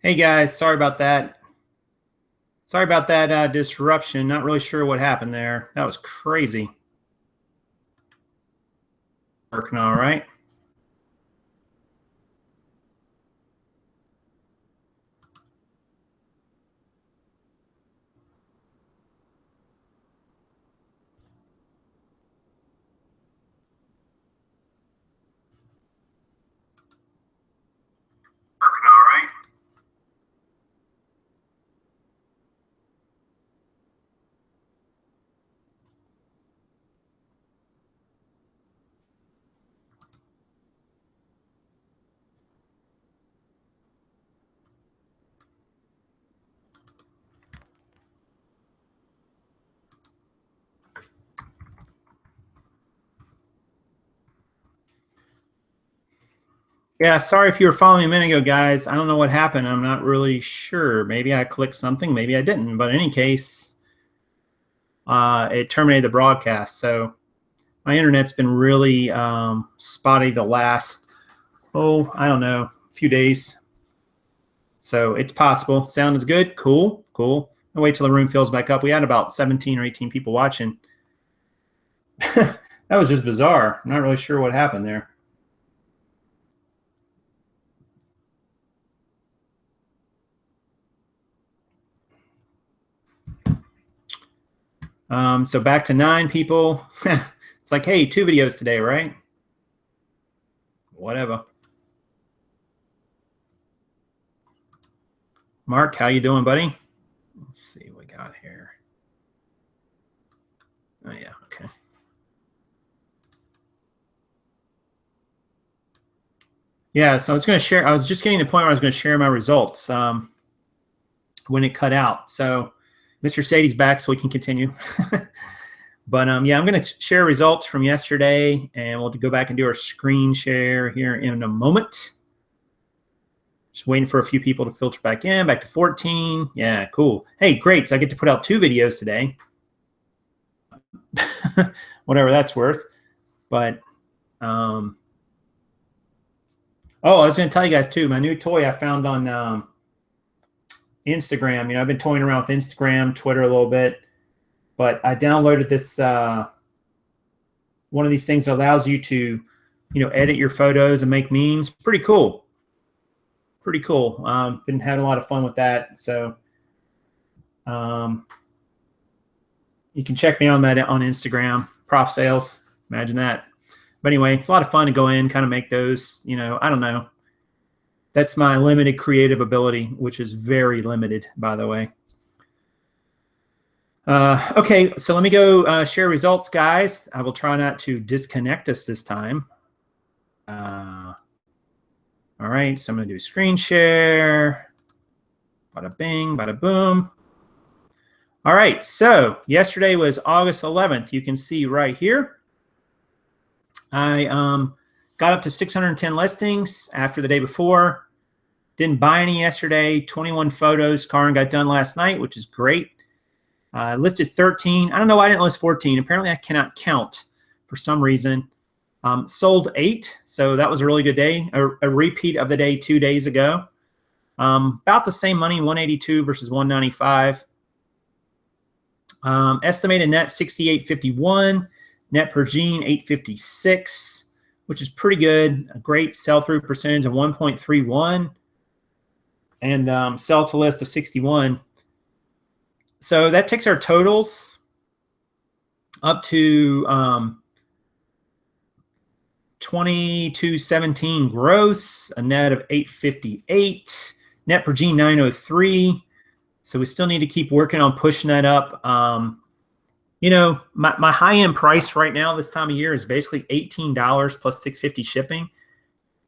Hey guys, sorry about that. Sorry about that disruption. Not really sure what happened there. That was crazy. Working all right. Working all right. Yeah, sorry if you were following me a minute ago, guys. I don't know what happened. I'm not really sure. Maybe I clicked something, maybe I didn't. But in any case, it terminated the broadcast. So my internet's been really spotty the last, I don't know, few days. So it's possible. Sound is good. Cool. I'll wait till the room fills back up. We had about 17 or 18 people watching. That was just bizarre. I'm not really sure what happened there. So back to 9 people. It's like, hey, 2 videos today, right? Whatever. Mark, how you doing, buddy? Let's see what we got here. Oh, yeah, okay. Yeah, so I was going to share. I was just getting to the point where I was going to share my results when it cut out. So Mr. Sadie's back, so we can continue. But yeah, I'm going to share results from yesterday, and we'll go back and do our screen share here in a moment. Just waiting for a few people to filter back in, back to 14. Yeah, cool. Hey, great. So I get to put out 2 videos today. Whatever that's worth. But, oh, I was going to tell you guys too, my new toy I found on Instagram. I've been toying around with Instagram, Twitter a little bit, but I downloaded this, one of these things that allows you to, edit your photos and make memes. Pretty cool. Been having a lot of fun with that. So you can check me on that on Instagram, Prof Sales. Imagine that. But anyway, it's a lot of fun to go in, kind of make those, I don't know. That's my limited creative ability, which is very limited, by the way. Okay, so let me go share results, guys. I will try not to disconnect us this time. All right, so I'm going to do screen share. Bada bing, bada boom. All right, so yesterday was August 11th. You can see right here. I got up to 610 listings after the day before. Didn't buy any yesterday. 21 photos. Karin got done last night, which is great. Listed 13. I don't know why I didn't list 14. Apparently I cannot count for some reason. Sold 8, so that was a really good day. A repeat of the day 2 days ago. About the same money, 182 versus 195. Estimated net 68.51. Net per gene 856, which is pretty good. A great sell-through percentage of 1.31, and sell to list of 61. So that takes our totals up to 2217 gross, a net of 858, net per gene 903. So we still need to keep working on pushing that up. My high-end price right now this time of year is basically $18 plus $6.50 shipping.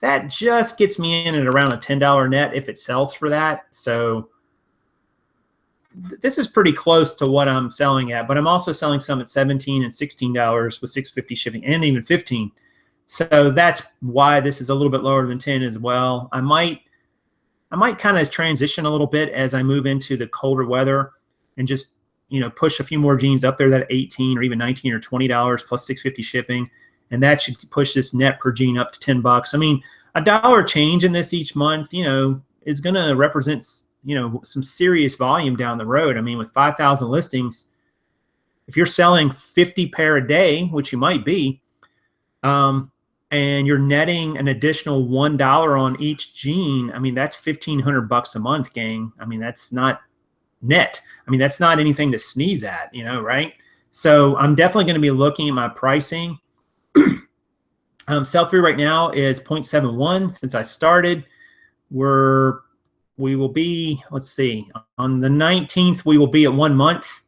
That just gets me in at around a $10 net if it sells for that. So this is pretty close to what I'm selling at, but I'm also selling some at $17 and $16 with $6.50 shipping, and even $15. So that's why this is a little bit lower than 10 as well. I might kind of transition a little bit as I move into the colder weather and just push a few more jeans up there, that 18 or even 19 or $20 plus $6.50 shipping, and that should push this net per jean up to $10. I mean, $1 change in this each month, is going to represent, some serious volume down the road. I mean, with 5,000 listings, if you're selling 50 pair a day, which you might be, and you're netting an additional $1 on each gene, I mean, that's $1,500 a month, gang. I mean, that's not net. I mean, that's not anything to sneeze at, right? So I'm definitely going to be looking at my pricing. Sell-through right now is 0.71. Since I started, we will be, let's see, on the 19th, we will be at 1 month.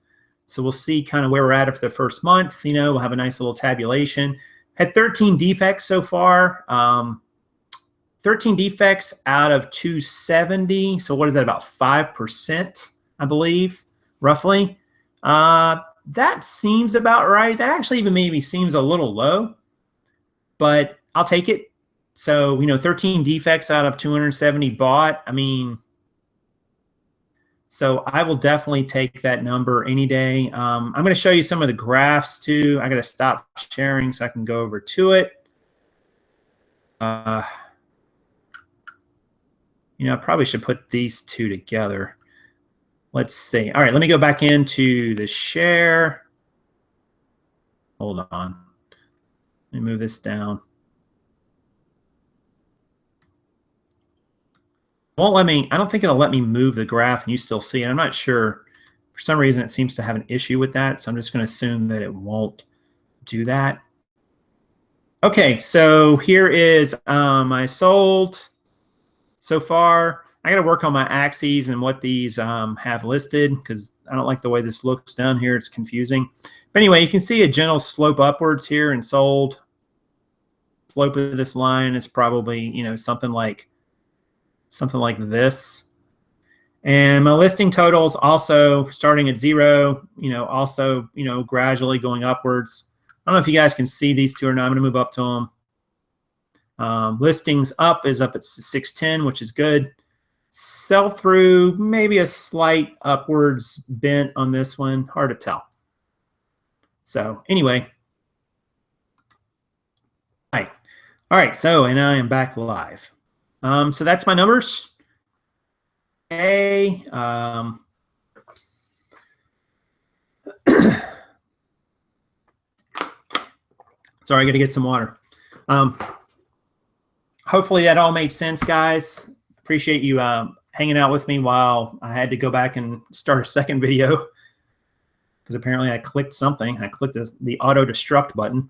So we'll see kind of where we're at after the first month. We'll have a nice little tabulation. Had 13 defects so far. 13 defects out of 270. So what is that, about 5%, I believe, roughly? That seems about right. That actually even maybe seems a little low, but I'll take it. So, 13 defects out of 270 bought. I mean, so I will definitely take that number any day. I'm going to show you some of the graphs too. I got to stop sharing so I can go over to it. I probably should put these two together. Let's see. All right, let me go back into the share. Hold on. Let me move this down. Won't let me, I don't think it'll let me move the graph and you still see it. I'm not sure. For some reason, it seems to have an issue with that. So I'm just going to assume that it won't do that. Okay, so here is my sold so far. I got to work on my axes and what these have listed because I don't like the way this looks down here. It's confusing. But anyway, you can see a gentle slope upwards here and sold. Slope of this line is probably, something like this. And my listing totals also starting at 0, also, gradually going upwards. I don't know if you guys can see these two or not. I'm going to move up to them. Listings up is up at 610, which is good. Sell through, maybe a slight upwards bent on this one. Hard to tell. So anyway. All right. So, and I am back live. So that's my numbers. Okay. Sorry, I got to get some water. Hopefully that all made sense, guys. Appreciate you hanging out with me while I had to go back and start a second video because apparently I clicked something. I clicked the auto destruct button.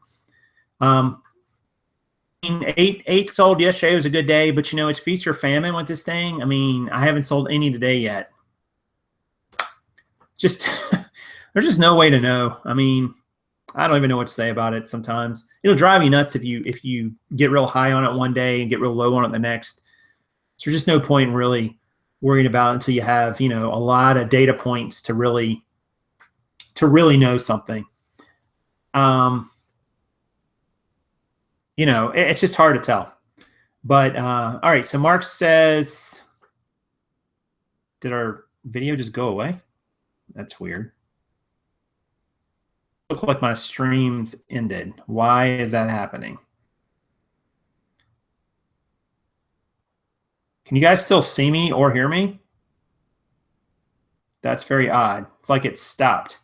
8 sold yesterday. It was a good day, but it's feast or famine with this thing. I mean, I haven't sold any today yet. Just there's just no way to know. I mean, I don't even know what to say about it sometimes. It'll drive you nuts if you get real high on it one day and get real low on it the next. So there's just no point in really worrying about it until you have, a lot of data points to really know something. It's just hard to tell. But all right, so Mark says, did our video just go away? That's weird. Look like my streams ended. Why is that happening? Can you guys still see me or hear me? That's very odd. It's like it stopped.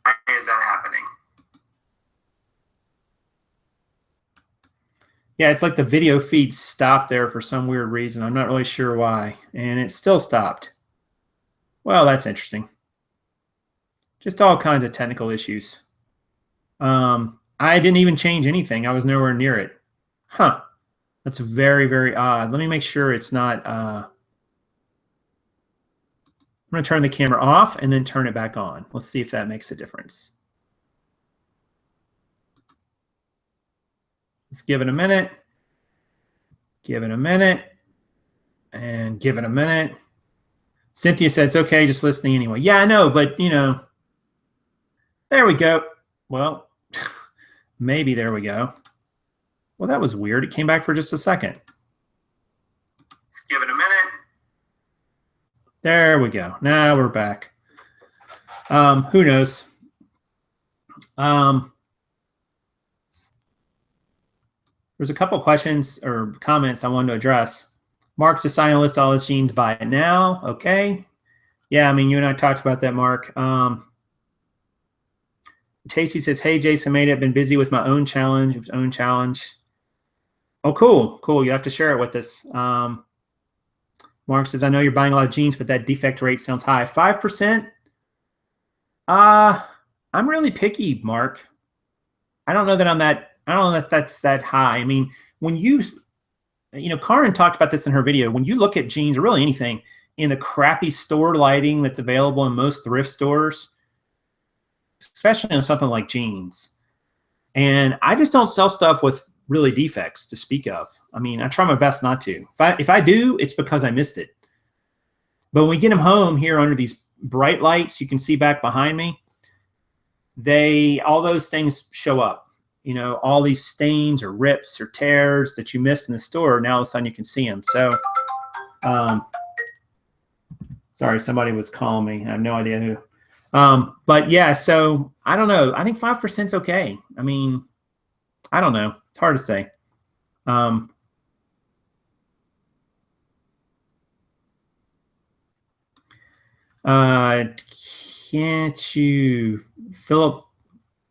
Why is that happening? Yeah, it's like the video feed stopped there for some weird reason. I'm not really sure why. And it still stopped. Well, that's interesting. Just all kinds of technical issues. I didn't even change anything. I was nowhere near it. Huh. That's very, very odd. Let me make sure it's not... I'm going to turn the camera off and then turn it back on. Let's see if that makes a difference. Let's give it a minute. Give it a minute. And give it a minute. Cynthia says, okay, just listening anyway. Yeah, I know, but, there we go. Well, maybe there we go. Well, that was weird. It came back for just a second. Let's give it a minute. There we go. Now we're back. Who knows? There's a couple questions or comments I wanted to address. Mark's deciding to list all his jeans, buy it now. Okay. Yeah, I mean, you and I talked about that, Mark. Tasty says, hey, Jason made it. Been busy with my own challenge. Oh, cool. Cool. You have to share it with us. Mark says, I know you're buying a lot of jeans, but that defect rate sounds high. 5%? I'm really picky, Mark. I don't know that that's that high. I mean, when Karin talked about this in her video. When you look at jeans or really anything in the crappy store lighting that's available in most thrift stores, especially on something like jeans, and I just don't sell stuff with really defects to speak of. I mean, I try my best not to. If I do, it's because I missed it. But when we get them home here under these bright lights, you can see back behind me, all those things show up. All these stains or rips or tears that you missed in the store, now all of a sudden you can see them. So, sorry, somebody was calling me. I have no idea who. But yeah, so I don't know. I think 5% is okay. I mean, I don't know. It's hard to say. Can't you, Philip?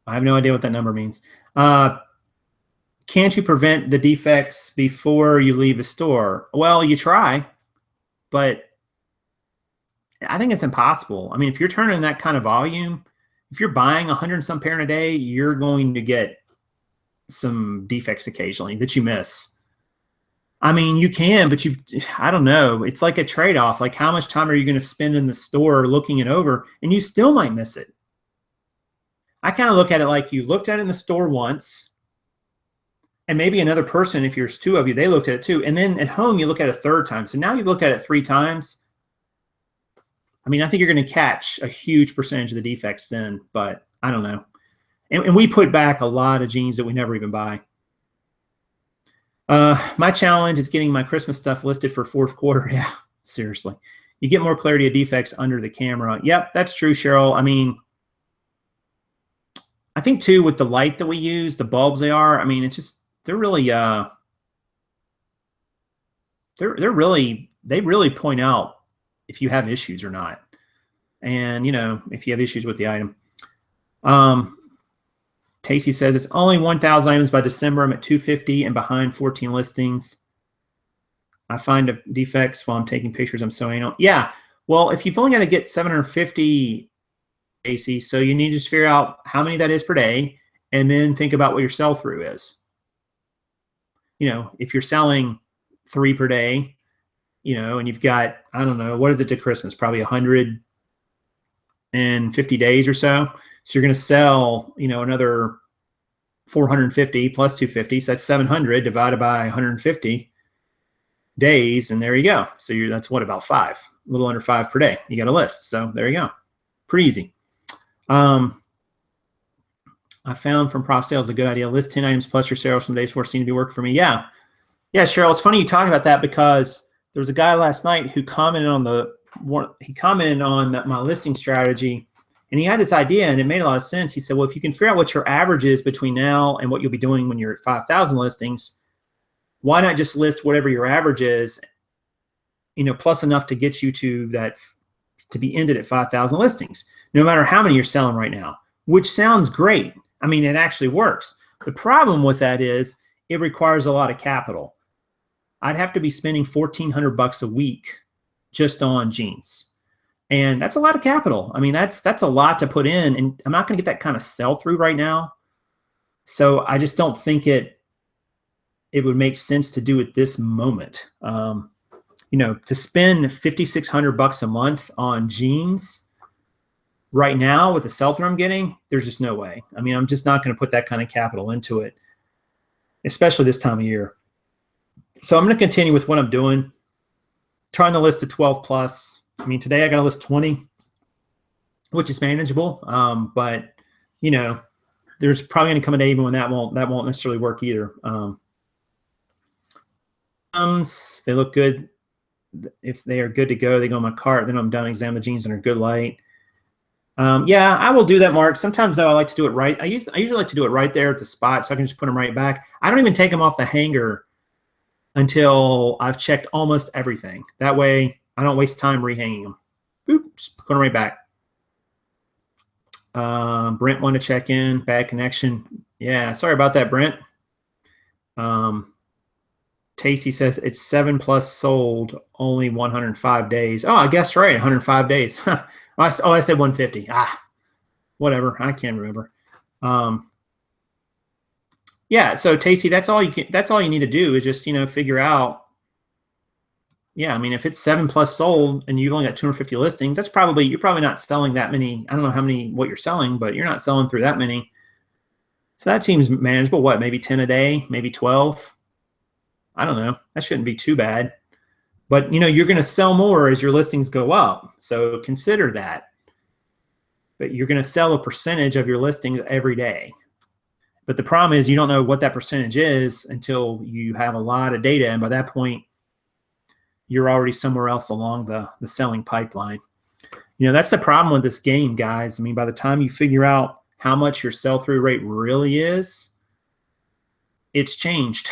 I have no idea what that number means. Can't you prevent the defects before you leave the store? Well, you try, but I think it's impossible. I mean, if you're turning that kind of volume, if you're buying 100 and some pair in a day, you're going to get some defects occasionally that you miss. I mean, you can, but I don't know. It's like a trade-off. Like, how much time are you going to spend in the store looking it over, and you still might miss it. I kind of look at it like you looked at it in the store once, and maybe another person, if there's two of you, they looked at it too. And then at home, you look at it a third time. So now you've looked at it 3 times. I mean, I think you're going to catch a huge percentage of the defects then, but I don't know. And we put back a lot of jeans that we never even buy. My challenge is getting my Christmas stuff listed for 4th quarter. Yeah, seriously. You get more clarity of defects under the camera. Yep, that's true, Cheryl. I mean, I think too, with the light that we use, the bulbs they really point out if you have issues or not. And, if you have issues with the item. Tasty says, it's only 1,000 items by December. I'm at 250 and behind 14 listings. I find defects while I'm taking pictures. I'm so anal. Yeah. Well, if you've only got to get 750 AC, so you need to just figure out how many that is per day and then think about what your sell-through is. If you're selling 3 per day, and you've got, I don't know, what is it to Christmas? Probably 150 days or so. So you're going to sell, another 450 plus 250. So that's 700 divided by 150 days. And there you go. So that's what, about 5, a little under 5 per day. You got a list. So there you go. Pretty easy. I found from Prof Sales a good idea. List 10 items plus your sales from days 4 seem to be working for me. Yeah. Yeah, Cheryl, it's funny you talk about that because there was a guy last night who commented on my listing strategy, and he had this idea, and it made a lot of sense. He said, well, if you can figure out what your average is between now and what you'll be doing when you're at 5,000 listings, why not just list whatever your average is, plus enough to get you to be ended at 5,000 listings, no matter how many you're selling right now, which sounds great. I mean, it actually works. The problem with that is it requires a lot of capital. I'd have to be spending $1,400 a week just on jeans. And that's a lot of capital. I mean, that's a lot to put in, and I'm not going to get that kind of sell through right now. So I just don't think it would make sense to do at this moment. To spend $5,600 a month on jeans right now with the sell through I'm getting, there's just no way. I mean, I'm just not going to put that kind of capital into it, especially this time of year. So I'm going to continue with what I'm doing, trying to list a 12 plus. I mean, today I got to list 20, which is manageable. But there's probably going to come a day even when that won't necessarily work either. They look good. If they are good to go, they go in my cart. Then I'm done. Examine the jeans in a good light. Yeah, I will do that, Mark. Sometimes though, I like to do it right. I usually like to do it right there at the spot, so I can just put them right back. I don't even take them off the hanger until I've checked almost everything. That way, I don't waste time rehanging them. Boop, just put them right back. Brent wanted to check in. Bad connection. Yeah, sorry about that, Brent. Tacey says it's 7+ sold, only 105 days. Oh, I guess right, 105 days. Oh, I said 150. Whatever. I can't remember. Yeah. So Tacey, that's all you need to do is just figure out. Yeah, I mean, if it's 7+ sold and you've only got 250 listings, you're probably not selling that many. I don't know what you're selling, but you're not selling through that many. So that seems manageable. What, maybe 10 a day, maybe 12. I don't know. That shouldn't be too bad. But you're going to sell more as your listings go up. So consider that. But you're going to sell a percentage of your listings every day. But the problem is you don't know what that percentage is until you have a lot of data. And by that point, you're already somewhere else along the selling pipeline. That's the problem with this game, guys. I mean, by the time you figure out how much your sell-through rate really is, it's changed.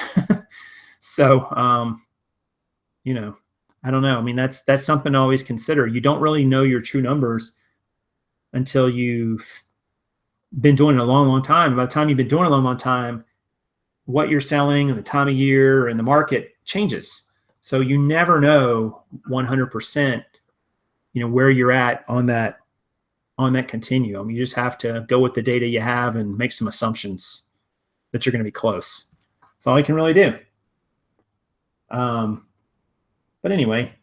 So, I don't know. I mean, that's something to always consider. You don't really know your true numbers until you've been doing it a long, long time. By the time you've been doing it a long, long time, what you're selling and the time of year and the market changes. So you never know 100%, where you're at on that continuum. You just have to go with the data you have and make some assumptions that you're going to be close. That's all you can really do. But anyway.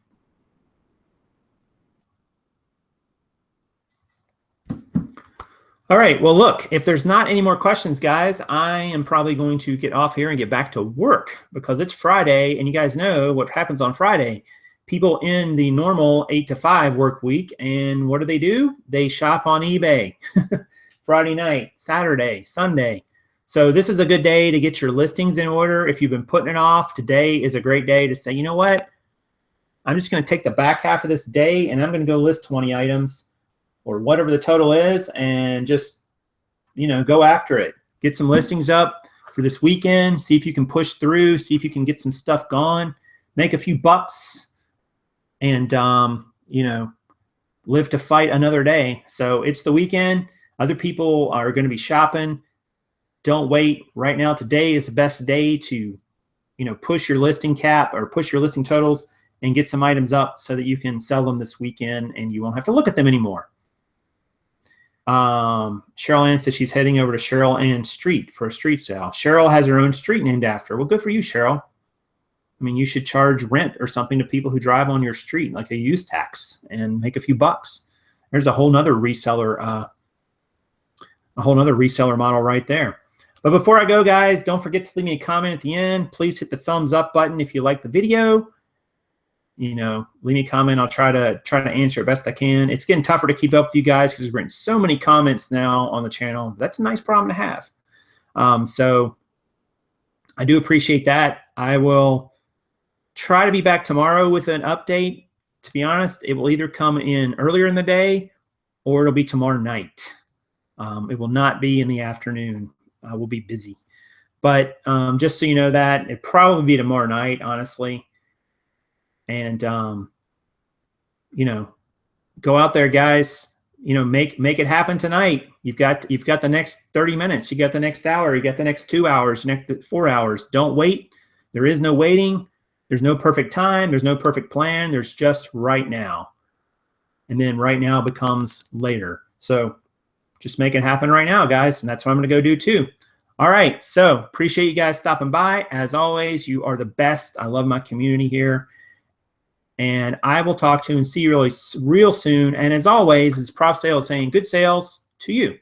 All right. Well, look, if there's not any more questions, guys, I am probably going to get off here and get back to work because it's Friday, and you guys know what happens on Friday. People in the normal 8 to 5 work week, and what do? They shop on eBay Friday night, Saturday, Sunday. So this is a good day to get your listings in order. If you've been putting it off, today is a great day to say, you know what? I'm just going to take the back half of this day and I'm going to go list 20 items or whatever the total is and just, go after it. Get some listings up for this weekend. See if you can push through. See if you can get some stuff gone. Make a few bucks and, live to fight another day. So it's the weekend. Other people are going to be shopping. Don't wait. Right now, today is the best day to, push your listing cap or push your listing totals and get some items up so that you can sell them this weekend and you won't have to look at them anymore. Cheryl Ann says she's heading over to Cheryl Ann Street for a street sale. Cheryl has her own street named after her. Well, good for you, Cheryl. I mean, you should charge rent or something to people who drive on your street, like a use tax, and make a few bucks. There's a whole nother reseller model right there. But before I go, guys, don't forget to leave me a comment at the end. Please hit the thumbs up button if you like the video. Leave me a comment. I'll try to answer it best I can. It's getting tougher to keep up with you guys because we're getting so many comments now on the channel. That's a nice problem to have. So I do appreciate that. I will try to be back tomorrow with an update. To be honest, it will either come in earlier in the day or it'll be tomorrow night. It will not be in the afternoon. I will be busy. But just so you know that, it'll probably be tomorrow night, honestly. And, go out there, guys, make it happen tonight. You've got the next 30 minutes. You got the next hour. You got the next 2 hours, next 4 hours. Don't wait. There is no waiting. There's no perfect time. There's no perfect plan. There's just right now. And then right now becomes later. So just make it happen right now, guys. And that's what I'm going to go do too. All right. So appreciate you guys stopping by. As always, you are the best. I love my community here. And I will talk to you and see you real soon. And as always, it's Prof Sales saying good sales to you.